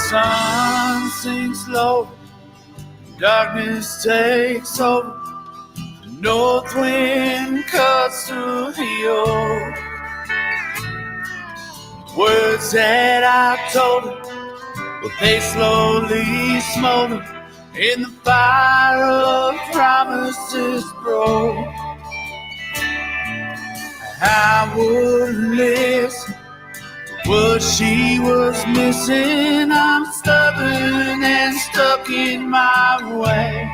sun sinks low, darkness takes over, the north wind cuts through the old. Words that I told her, but they slowly smolder in the fire of promises broke. I wouldn't listen to what she was missing. I'm stubborn and stuck in my way.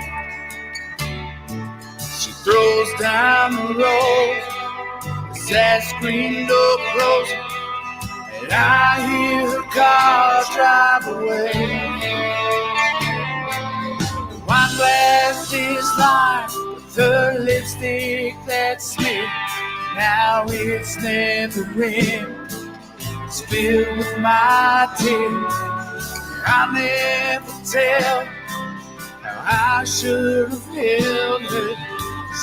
She throws down the road as that screen door closes, and I hear her car drive away. The wine glass is lined with her lipstick that's smeared. Now it's in the rim, it's filled with my tears. I'll never tell how I should have held her.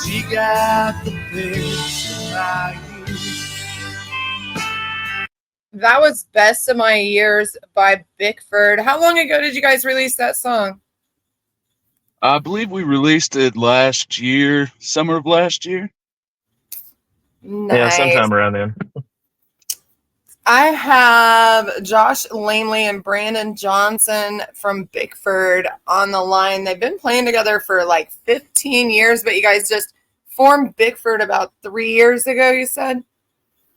She got the best of my years. That was Best of My Years by Bickford. How long ago did you guys release that song? I believe we released it last year, summer of last year. Nice. Yeah, sometime around then. I have Josh Langley and Brandon Johnson from Bickford on the line. They've been playing together for like 15 years, but you guys just formed Bickford about 3 years ago, you said?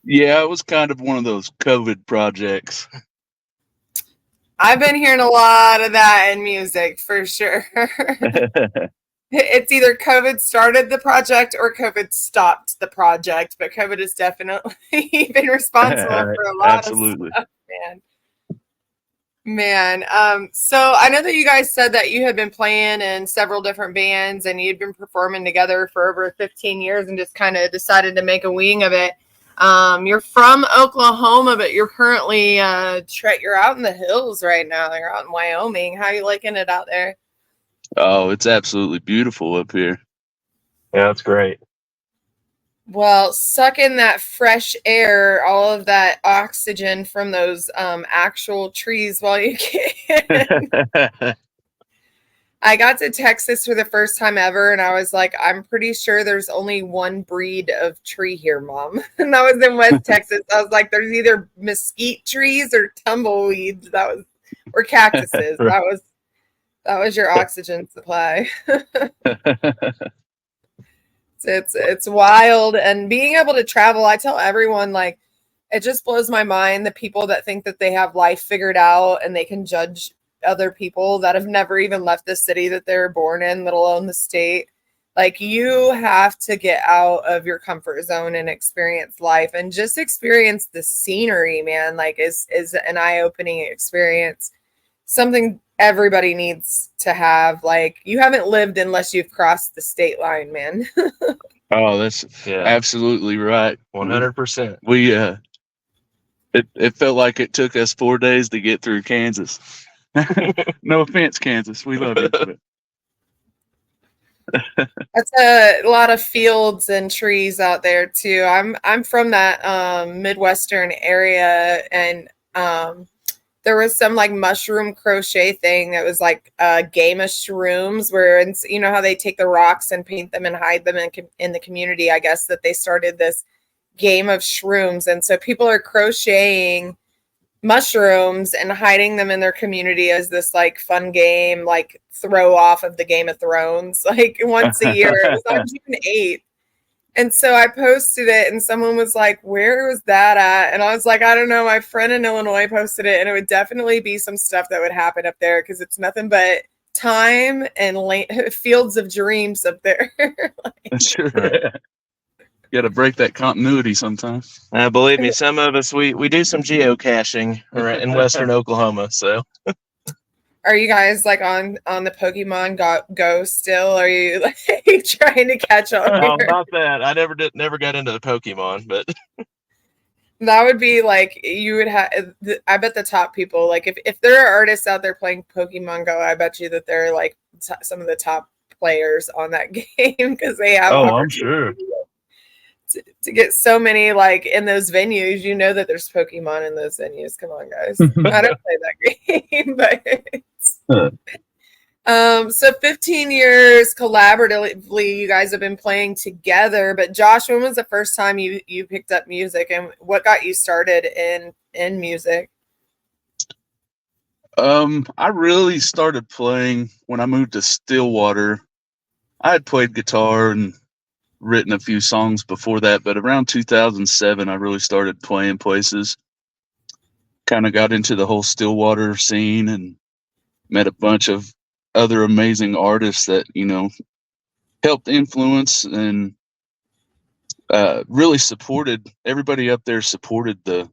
Yeah, it was kind of one of those COVID projects. I've been hearing a lot of that in music for sure. It's either COVID started the project or COVID stopped the project, but COVID has definitely been responsible for a lot Absolutely. of stuff, man. So I know that you guys said that you had been playing in several different bands and you'd been performing together for over 15 years and just kind of decided to make a wing of it. You're from Oklahoma, but you're currently you're out in the hills right now. You're out in Wyoming. How are you liking it out there? Oh, it's absolutely beautiful up here. Yeah, it's great. Well, suck in that fresh air, all of that oxygen from those actual trees while you can. I got to Texas for the first time ever, and I was like, I'm pretty sure there's only one breed of tree here, Mom. And that was in West Texas. I was like, there's either mesquite trees or tumbleweeds. Or cactuses. That was your oxygen supply. It's wild. And being able to travel, I tell everyone, like, it just blows my mind, the people that think that they have life figured out and they can judge other people that have never even left the city that they were born in, let alone the state. Like, you have to get out of your comfort zone and experience life and just experience the scenery, man. Like, is an eye-opening experience. Something everybody needs to have. Like, you haven't lived unless you've crossed the state line, man. Oh, that's absolutely right. 100%. We it felt like it took us 4 days to get through Kansas. No offense, Kansas. We love you. That's a lot of fields and trees out there too. I'm from that Midwestern area, and there was some like mushroom crochet thing that was like a game of shrooms where, you know how they take the rocks and paint them and hide them in the community. I guess that they started this game of shrooms, and so people are crocheting mushrooms and hiding them in their community as this like fun game, like throw off of the Game of Thrones, like once a year. It was on June 8th. And so I posted it and someone was like, where was that at? And I was like, I don't know. My friend in Illinois posted it, and it would definitely be some stuff that would happen up there because it's nothing but time and fields of dreams up there. Like, sure. Got to break that continuity sometimes. Believe me, some of us, we do some geocaching in western Oklahoma. So, are you guys like on the Pokemon Go still? Are you like trying to catch up? Oh, not that. I never got into the Pokemon, but that would be like, you would have. I bet the top people, like if there are artists out there playing Pokemon Go, I bet you that they're like some of the top players on that game because they have. Oh, I'm sure. to get so many like in those venues. You know that there's Pokemon in those venues. Come on, guys. I don't play that game, but so 15 years collaboratively, you guys have been playing together. But Josh, when was the first time you picked up music, and what got you started in music? I really started playing when I moved to Stillwater. I had played guitar and written a few songs before that, but around 2007, I really started playing places. Kind of got into the whole Stillwater scene and met a bunch of other amazing artists that, helped influence and really supported everybody up there, supported the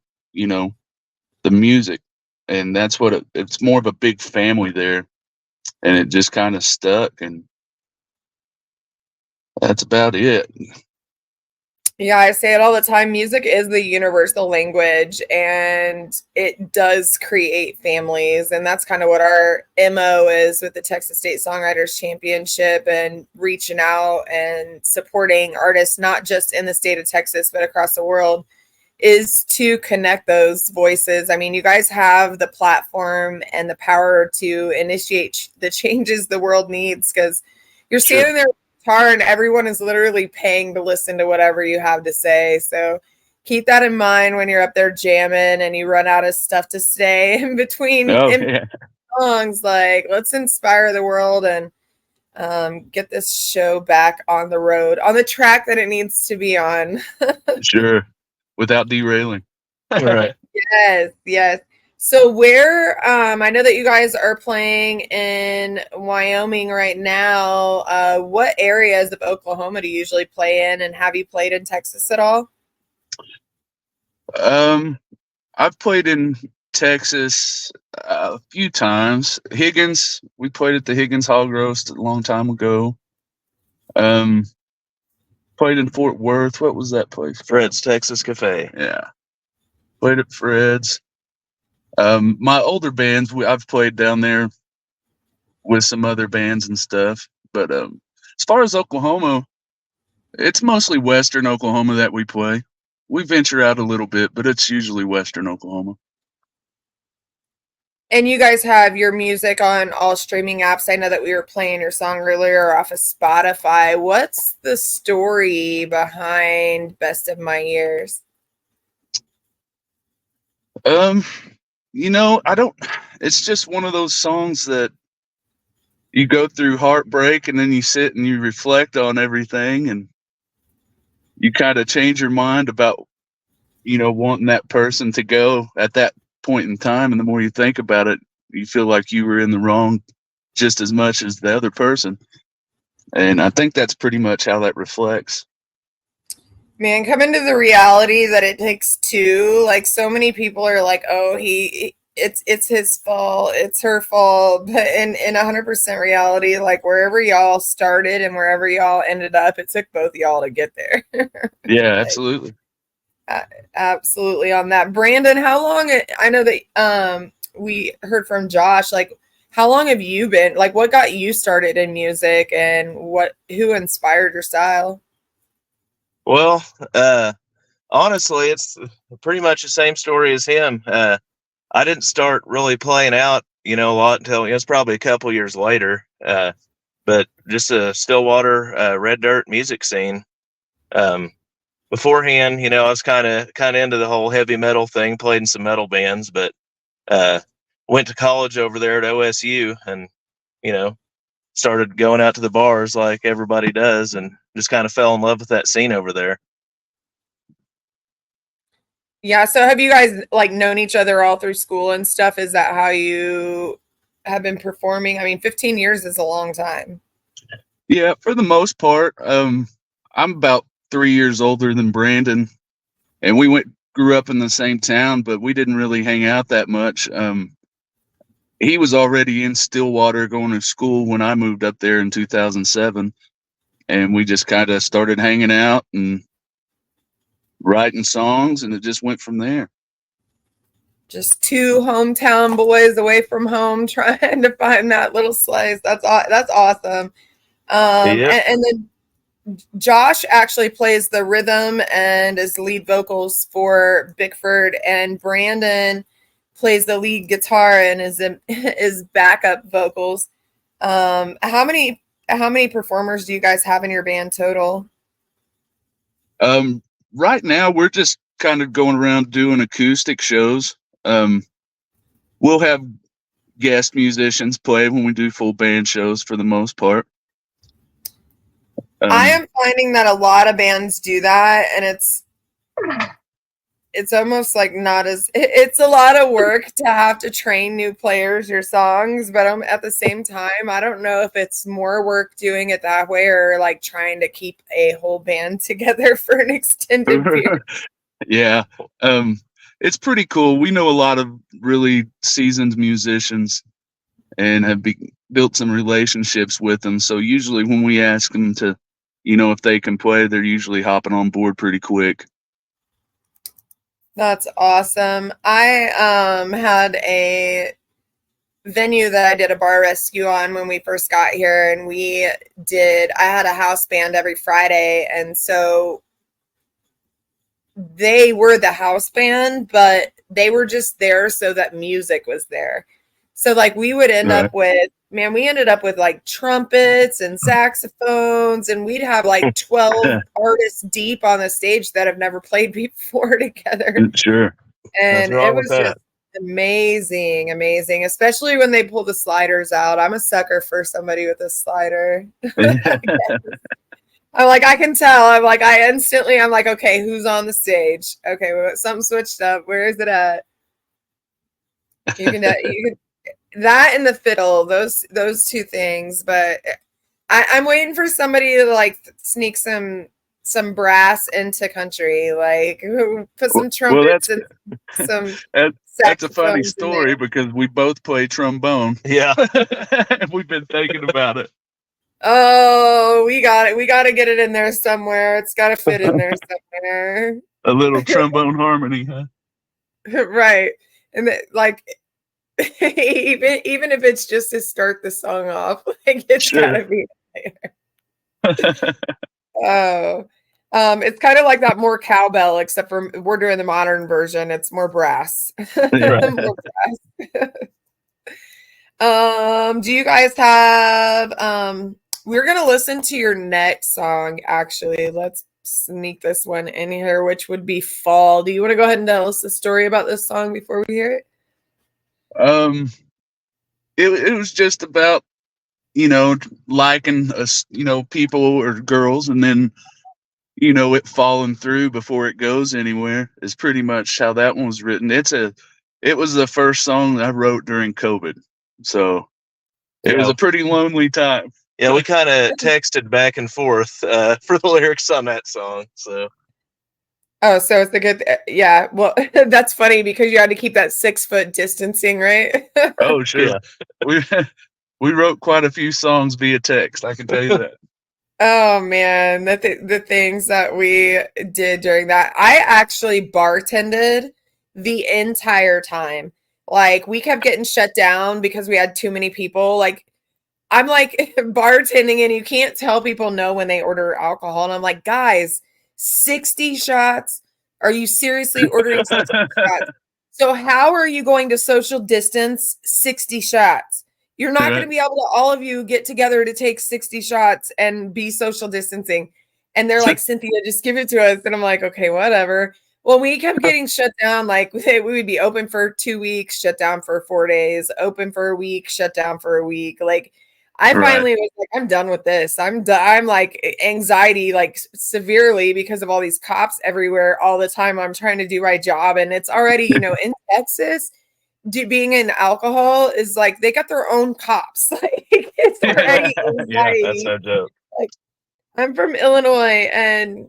music. And that's what it's more of a big family there. And it just kind of stuck. And that's about it. Yeah, I say it all the time. Music is the universal language, and it does create families. And that's kind of what our MO is with the Texas State Songwriters Championship, and reaching out and supporting artists, not just in the state of Texas, but across the world, is to connect those voices. I mean, you guys have the platform and the power to initiate the changes the world needs, because you're standing there guitar and everyone is literally paying to listen to whatever you have to say. So keep that in mind when you're up there jamming and you run out of stuff to say in between songs. Like, let's inspire the world and get this show back on the road, on the track that it needs to be on. Sure. Without derailing. Right. Yes. So where, I know that you guys are playing in Wyoming right now. What areas of Oklahoma do you usually play in, and have you played in Texas at all? I've played in Texas a few times. Higgins, we played at the Higgins Hog Roast a long time ago. Played in Fort Worth. What was that place? Fred's Texas Cafe. Yeah. Played at Fred's. My older bands, I've played down there with some other bands and stuff. But as far as Oklahoma, it's mostly Western Oklahoma that we play. We venture out a little bit, but it's usually Western Oklahoma. And you guys have your music on all streaming apps. I know that we were playing your song earlier off of Spotify. What's the story behind Best of My Years? It's just one of those songs that you go through heartbreak and then you sit and you reflect on everything and you kind of change your mind about, wanting that person to go at that point in time. And the more you think about it, you feel like you were in the wrong just as much as the other person. And I think that's pretty much how that reflects. Man, come into the reality that it takes two. Like, so many people are like, oh, it's his fault, it's her fault. But in 100% reality, like, wherever y'all started and wherever y'all ended up, it took both y'all to get there. Yeah, absolutely. Absolutely on that. Brandon, how long, I know that we heard from Josh, like, how long have you been, like, what got you started in music, and who inspired your style? Well, honestly, it's pretty much the same story as him. I didn't start really playing out, a lot until it was probably a couple years later. But just a Stillwater, red dirt music scene. Beforehand, I was kind of into the whole heavy metal thing, played in some metal bands, but went to college over there at OSU, and started going out to the bars like everybody does, and just kind of fell in love with that scene over there. Yeah, so have you guys like known each other all through school and stuff? Is that how you have been performing? I mean, 15 years is a long time. Yeah, for the most part. I'm about 3 years older than Brandon, and we grew up in the same town, but we didn't really hang out that much. He was already in Stillwater going to school when I moved up there in 2007, and we just kind of started hanging out and writing songs, and it just went from there. Just two hometown boys away from home trying to find that little slice. That's awesome. Yep. And then Josh actually plays the rhythm and is lead vocals for Bickford, and Brandon plays the lead guitar and is backup vocals. How many performers do you guys have in your band total? Right now we're just kind of going around doing acoustic shows. We'll have guest musicians play when we do full band shows for the most part. I am finding that a lot of bands do that, and it's almost like not as it's a lot of work to have to train new players your songs, but at the same time, I don't know if it's more work doing it that way or like trying to keep a whole band together for an extended period. Yeah. It's pretty cool. We know a lot of really seasoned musicians and have built some relationships with them. So usually when we ask them to, if they can play, they're usually hopping on board pretty quick. That's awesome. I had a venue that I did a bar rescue on when we first got here, and I had a house band every Friday, and so they were the house band, but they were just there so that music was there. So like we would end up with, we ended up with like trumpets and saxophones, and we'd have like 12 artists deep on the stage that have never played before together. Sure. And it was just amazing, especially when they pull the sliders out. I'm a sucker for somebody with a slider. I'm like, I can tell. I'm like, I'm like, okay, who's on the stage? Okay, well, something switched up. Where is it at? You can that and the fiddle, those two things. But I'm waiting for somebody to like sneak some brass into country, like put some trumpets and some. That's a funny story because we both play trombone. Yeah. We've been thinking about it. Oh, we got it. We got to get it in there somewhere. It's got to fit in there somewhere. A little trombone harmony, huh? Right. And like even if it's just to start the song off, like it's gotta be there. Oh. It's kind of like that, more cowbell, except for we're doing the modern version. It's more brass. More brass. Do you guys have we're gonna listen to your next song, actually. Let's sneak this one in here, which would be Fall. Do you want to go ahead and tell us the story about this song before we hear it? It was just about, liking us, people or girls, and then, it falling through before it goes anywhere is pretty much how that one was written. It was the first song I wrote during COVID. So it was a pretty lonely time. Yeah, we kind of texted back and forth for the lyrics on that song. So. Oh, so it's a good, yeah. Well, that's funny because you had to keep that 6 foot distancing, right? Oh, sure. Yeah. We wrote quite a few songs via text. I can tell you that. Oh man, the things that we did during that. I actually bartended the entire time. Like we kept getting shut down because we had too many people. Like I'm like bartending and you can't tell people no when they order alcohol. And I'm like, guys, 60 shots? Are you seriously ordering 60 shots? So how are you going to social distance 60 shots? You're not going to be able to, all of you, get together to take 60 shots and be social distancing. And they're like, Cynthia, just give it to us. And I'm like, okay, whatever. Well, we kept getting shut down. Like we would be open for 2 weeks, shut down for 4 days, open for a week, shut down for a week. Like I finally was like, I'm done with this. I'm done. I'm like anxiety, like severely, because of all these cops everywhere all the time. I'm trying to do my job. And it's already, in Texas, being in alcohol is like, they got their own cops. Like it's already anxiety. Yeah, that's no joke. Like I'm from Illinois, and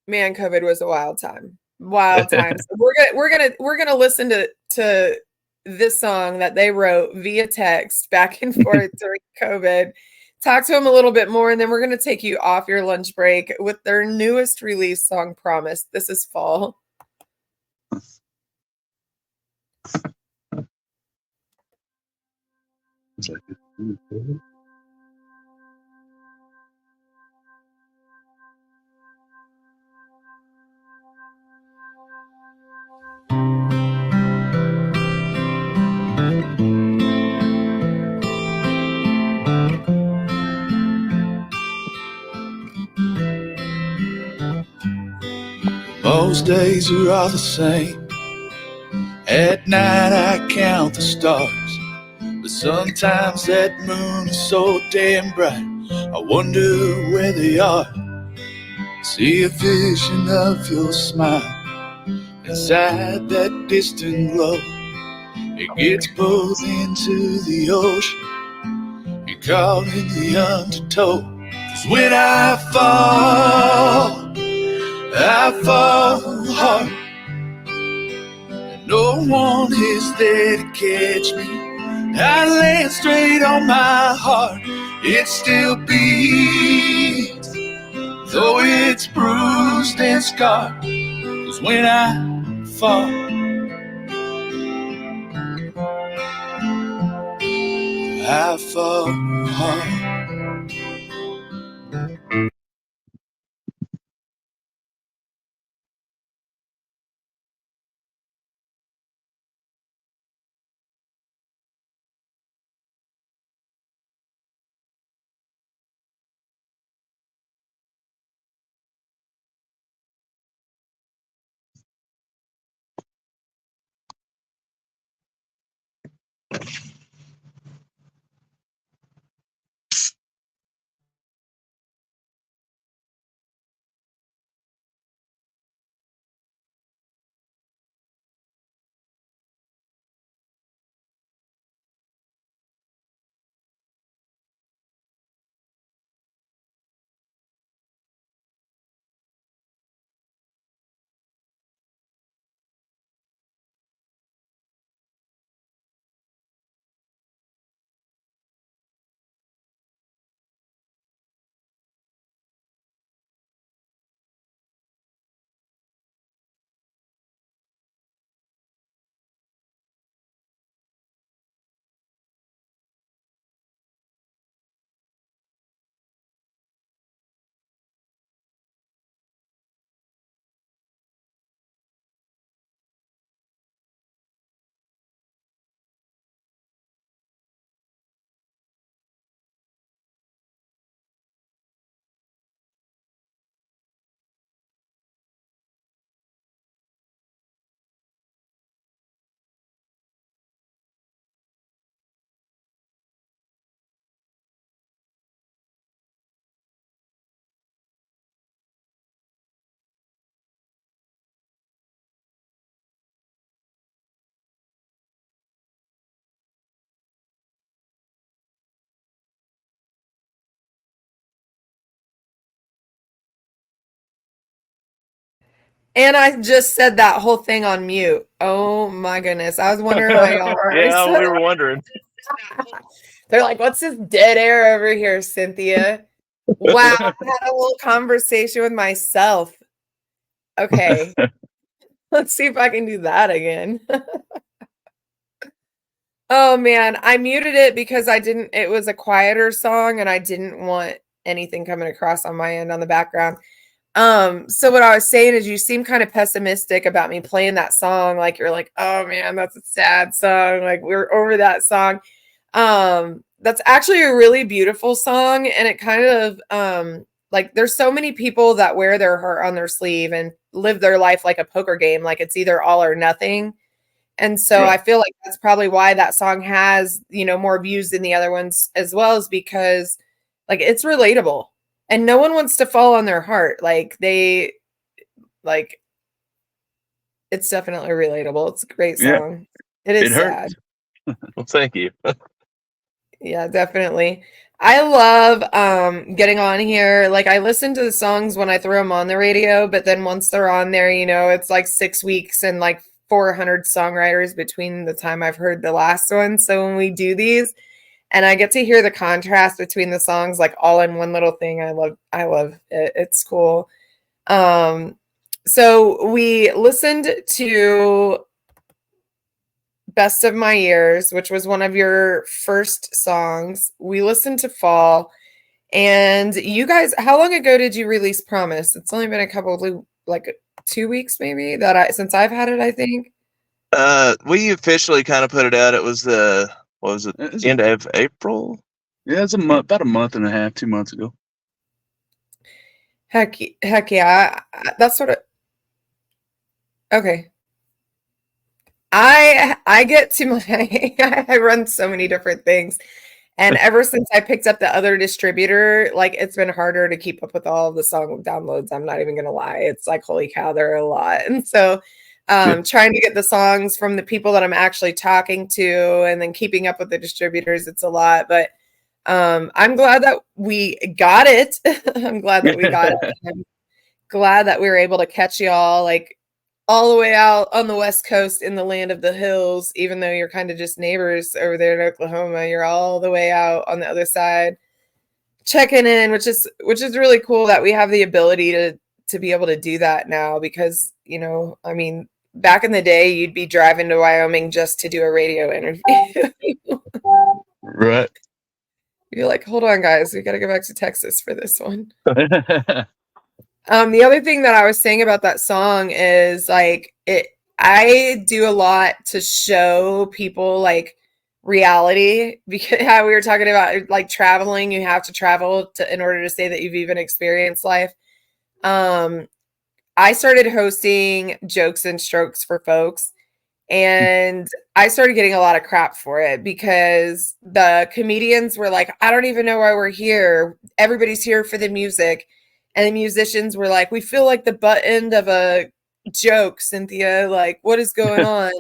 man, COVID was a wild time. Wild time. So we're gonna listen to this song that they wrote via text back and forth during COVID. Talk to them a little bit more, and then we're gonna take you off your lunch break with their newest release song, Promise. This is Fall. Most days are all the same. At night I count the stars, but sometimes that moon is so damn bright, I wonder where they are. See a vision of your smile inside that distant glow. It gets pulled into the ocean and caught in the undertow. 'Cause when I fall hard. No one is there to catch me. I land straight on my heart. It still beats, though it's bruised and scarred. 'Cause when I fall, I fall hard. And I just said that whole thing on mute. Oh my goodness. I was wondering why y'all were. Yeah, we were wondering. They're like, what's this dead air over here, Cynthia? Wow, I had a little conversation with myself. Okay. Let's see if I can do that again. Oh man, I muted it because it was a quieter song and I didn't want anything coming across on my end on the background. So what I was saying is you seem kind of pessimistic about me playing that song. Like you're like, oh man, that's a sad song. Like we're over that song. That's actually a really beautiful song. And it kind of, like there's so many people that wear their heart on their sleeve and live their life like a poker game. Like it's either all or nothing. And so Right. I feel like that's probably why that song has, more views than the other ones as well, is because like it's relatable and no one wants to fall on their heart. Like it's definitely relatable. It's a great Yeah, song. It is it sad. hurts. Well, thank you. Yeah, definitely. I love getting on here. Like I listen to the songs when I throw them on the radio, but then once they're on there, it's like 6 weeks and like 400 songwriters between the time I've heard the last one. So when we do these and I get to hear the contrast between the songs like all in one little thing, I love it. It's cool. So we listened to Best of My Years, which was one of your first songs. We listened to Fall. And you guys, how long ago did you release Promise? It's only been a couple of, like 2 weeks maybe since I've had it, I think. We officially kind of put it out. It was what was it? End of April? Yeah, it's about a month and a half, 2 months ago. Heck yeah. That's sort of, Okay. I get to my I run so many different things. And ever since I picked up the other distributor, like it's been harder to keep up with all of the song downloads. I'm not even gonna lie. It's like, holy cow, there are a lot. And so Yeah. trying to get the songs from the people that I'm actually talking to and then keeping up with the distributors, it's a lot. But I'm glad that we got it. I'm glad that we got it. I'm glad that we were able to catch y'all like all the way out on the West Coast in the land of the hills, even though you're kind of just neighbors over there in Oklahoma. You're all the way out on the other side checking in, which is really cool that we have the ability to be able to do that now because, you know, I mean, back in the day you'd be driving to Wyoming just to do a radio interview. Right. You're like, hold on guys, we got to go back to Texas for this one. The other thing that I was saying about that song is like I do a lot to show people like reality because how we were talking about like traveling, you have to travel to in order to say that you've even experienced life. Um, I started hosting Jokes and Strokes for Folks, and I started getting a lot of crap for it because the comedians were like, I don't even know why we're here. Everybody's here for the music. And the musicians were like, we feel like the butt end of a joke, Cynthia. Like, what is going on?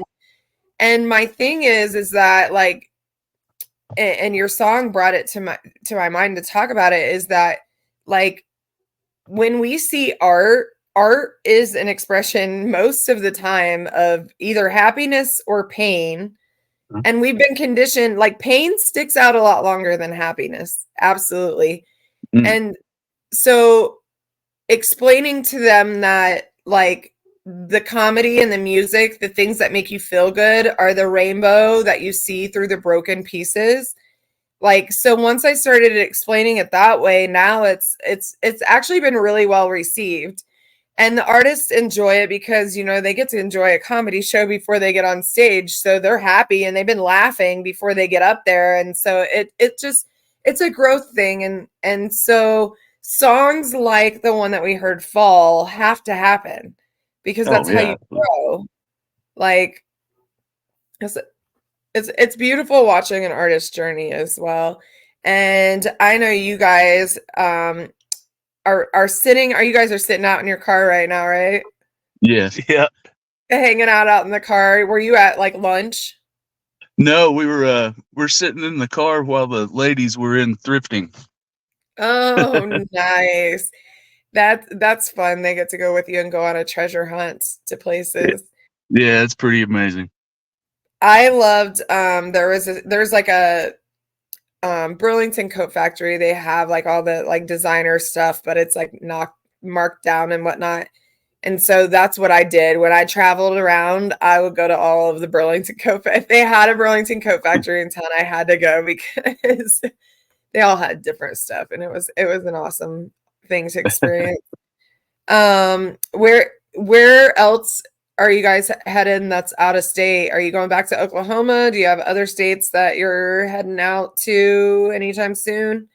And my thing is that like, and your song brought it to my mind to talk about it, is that like when we see art is an expression most of the time of either happiness or pain. And we've been conditioned, like pain sticks out a lot longer than happiness. Absolutely. Mm. And so explaining to them that like the comedy and the music, the things that make you feel good are the rainbow that you see through the broken pieces. Like, so once I started explaining it that way, now it's actually been really well received. And the artists enjoy it because, you know, they get to enjoy a comedy show before they get on stage. So they're happy and they've been laughing before they get up there. And so it just it's a growth thing. And so songs like the one that we heard, Fall, have to happen because Oh that's how yeah. you grow. Like it's beautiful watching an artist's journey as well. And I know you guys are sitting, you guys are sitting out in your car right now, right? Yes. Yeah. Hanging out in the car. Were you at like lunch? No, we're sitting in the car while the ladies were in thrifting. Oh, nice. That's fun. They get to go with you and go on a treasure hunt to places. Yeah, it's pretty amazing. I loved there's like a Burlington Coat Factory. They have like all the like designer stuff, but it's like not marked down and whatnot. And so that's what I did when I traveled around. I would go to all of the Burlington Coat. If they had a Burlington Coat Factory in town, I had to go because they all had different stuff, and it was an awesome thing to experience. Where else are you guys headed that's out of state? Are you going back to Oklahoma? Do you have other states that you're heading out to anytime soon?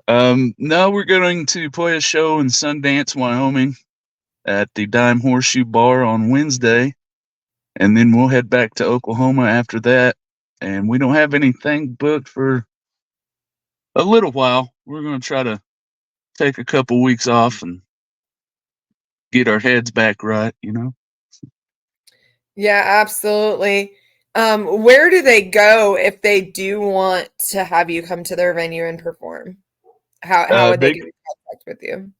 No, we're going to play a show in Sundance, Wyoming at the Dime Horseshoe Bar on Wednesday, and then we'll head back to Oklahoma after that. And we don't have anything booked for a little while. We're going to try to take a couple weeks off and get our heads back right, you know? Yeah, absolutely. Where do they go if they do want to have you come to their venue and perform? How would they They get in contact with you?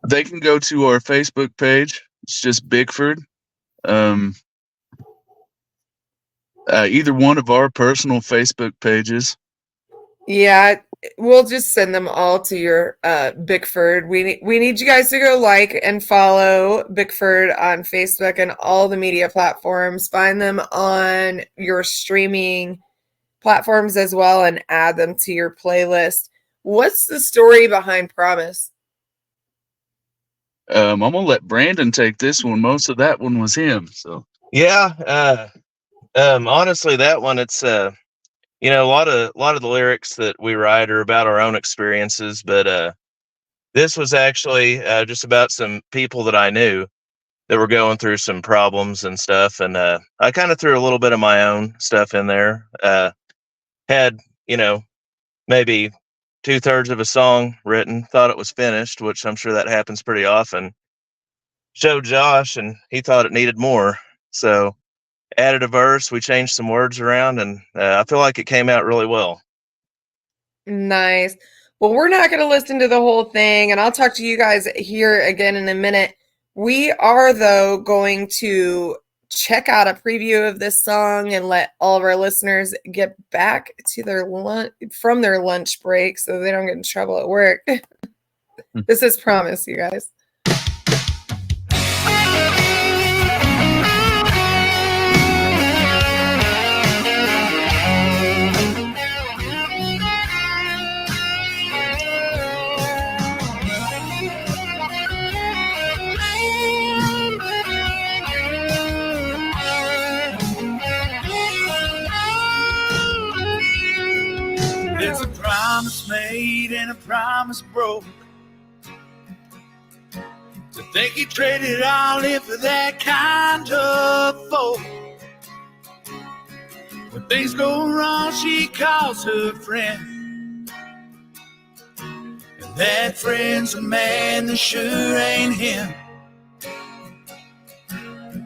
they can go to our Facebook page. It's just Bickford. Um, either one of our personal Facebook pages. Yeah, we'll just send them all to your Bickford. We need you guys to go like and follow Bickford on Facebook and all the media platforms. Find them on your streaming platforms as well and add them to your playlist. What's the story behind Promise? I'm gonna let Brandon take this one. Most of that one was him. So Yeah. Honestly, that one, it's a lot of the lyrics that we write are about our own experiences, but this was actually just about some people that I knew. that were going through some problems and stuff. And I kind of threw a little bit of my own stuff in there. Had, maybe 2/3 of a song written, thought it was finished, which I'm sure that happens pretty often. Showed Josh, and he thought it needed more. So added a verse, we changed some words around, and I feel like it came out really well. Nice. Well, we're not going to listen to the whole thing, and I'll talk to you guys here again in a minute. We are, though, going to check out a preview of this song and let all of our listeners get back to their from their lunch break so they don't get in trouble at work. This is Promise, you guys. There's a promise made and a promise broke. To think he traded all in for that kind of folk. When things go wrong, she calls her friend. And that friend's a man that sure ain't him.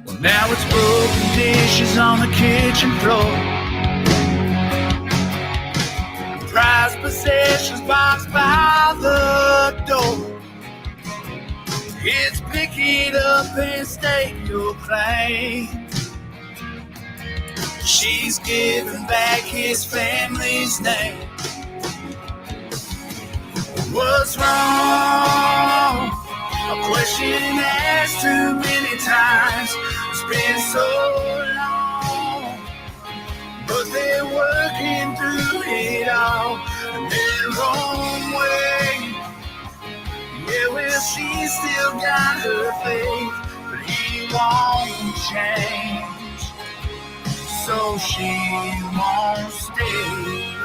Well, now it's broken dishes on the kitchen floor. Prized possessions boxed by the door. It's pick it up and stake your claim. She's giving back his family's name. What's wrong? A question asked too many times. It's been so long, but they're working through it all in their own way. Yeah, well, she still got her faith, but he won't change, so she won't stay.